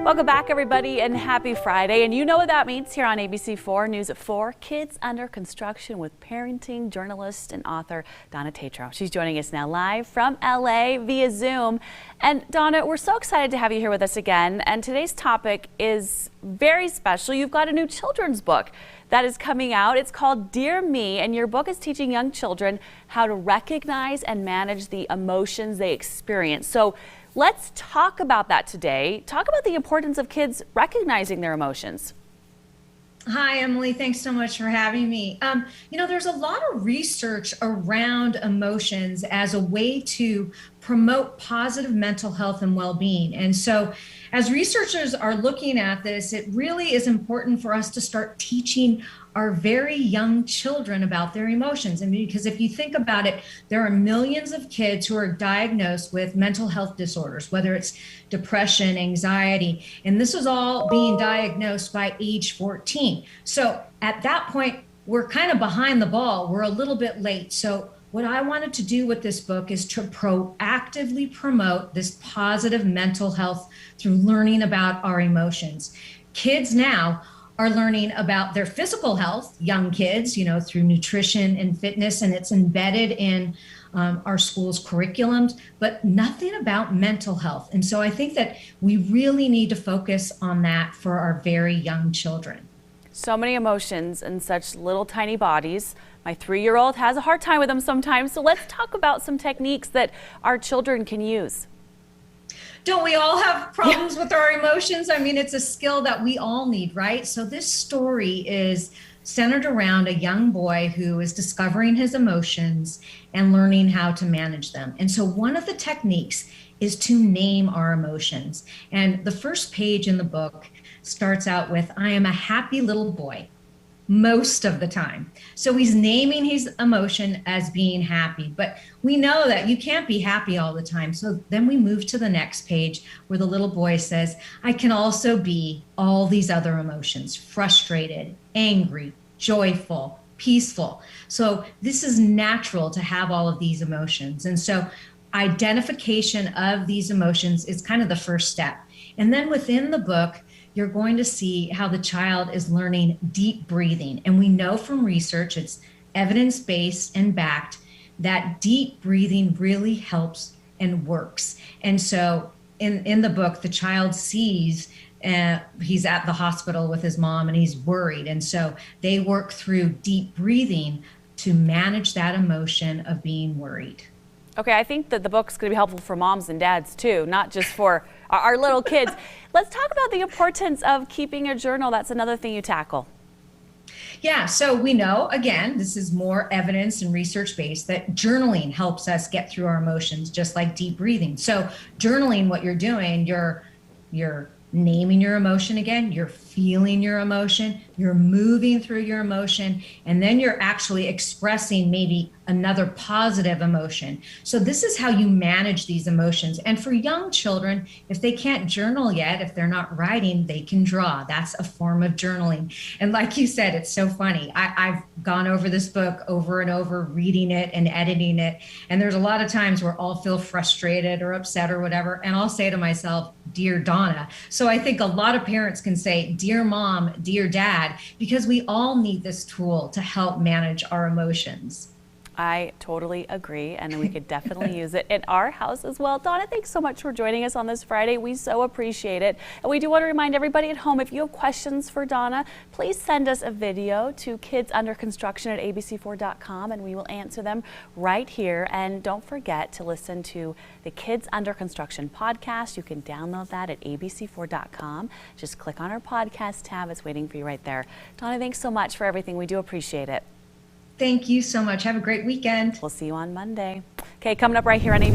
Welcome back, everybody, and happy Friday. And you know what that means here on ABC4 News at 4. Kids Under Construction with parenting journalist and author Donna Tatro. She's joining us now live from LA via Zoom. And Donna, we're so excited to have you here with us again. And today's topic is very special. You've got a new children's book that is coming out. It's called Dear Me, and your book is teaching young children how to recognize and manage the emotions they experience. So let's talk about that today. Talk about the importance of kids recognizing their emotions. Hi, Emily. Thanks so much for having me. There's a lot of research around emotions as a way to promote positive mental health and well-being. And so as researchers are looking at this, it really is important for us to start teaching our very young children about their emotions. And because if you think about it, there are millions of kids who are diagnosed with mental health disorders, whether it's depression, anxiety, and this is all being diagnosed by age 14. So at that point, we're kind of behind the ball. We're a little bit late. So what I wanted to do with this book is to proactively promote this positive mental health through learning about our emotions. Kids now are learning about their physical health, young kids, through nutrition and fitness, and it's embedded in our school's curriculums, but nothing about mental health. And so I think that we really need to focus on that for our very young children. So many emotions in such little tiny bodies. My 3-year-old has a hard time with them sometimes. So let's talk about some techniques that our children can use. Don't we all have problems with our emotions? I mean, it's a skill that we all need, right? So this story is centered around a young boy who is discovering his emotions and learning how to manage them. And so one of the techniques is to name our emotions. And the first page in the book starts out with, "I am a happy little boy," most of the time. So he's naming his emotion as being happy, but we know that you can't be happy all the time. So then we move to the next page where the little boy says, "I can also be all these other emotions: frustrated, angry, joyful, peaceful." So this is natural to have all of these emotions. And so identification of these emotions is kind of the first step. And then within the book, you're going to see how the child is learning deep breathing. And we know from research, it's evidence-based and backed, that deep breathing really helps and works. And so in the book, the child sees he's at the hospital with his mom and he's worried. And so they work through deep breathing to manage that emotion of being worried. Okay, I think that the book's going to be helpful for moms and dads too, not just for our little kids. Let's talk about the importance of keeping a journal. That's another thing you tackle. Yeah, so we know, again, this is more evidence and research based, that journaling helps us get through our emotions, just like deep breathing. So journaling, what you're doing, you're naming your emotion again, you're feeling your emotion, you're moving through your emotion, and then you're actually expressing maybe another positive emotion. So this is how you manage these emotions. And for young children, if they can't journal yet, if they're not writing, they can draw. That's a form of journaling. And like you said, it's so funny. I've gone over this book over and over, reading it and editing it. And there's a lot of times where I'll feel frustrated or upset or whatever, and I'll say to myself, "Dear Donna." So I think a lot of parents can say, "Dear Mom, Dear Dad," because we all need this tool to help manage our emotions. I totally agree, and we could definitely use it in our house as well. Donna, thanks so much for joining us on this Friday. We so appreciate it. And we do want to remind everybody at home, if you have questions for Donna, please send us a video to kidsunderconstruction@abc4.com, and we will answer them right here. And don't forget to listen to the Kids Under Construction podcast. You can download that at abc4.com. Just click on our podcast tab. It's waiting for you right there. Donna, thanks so much for everything. We do appreciate it. Thank you so much. Have a great weekend. We'll see you on Monday. Okay, coming up right here on ABC.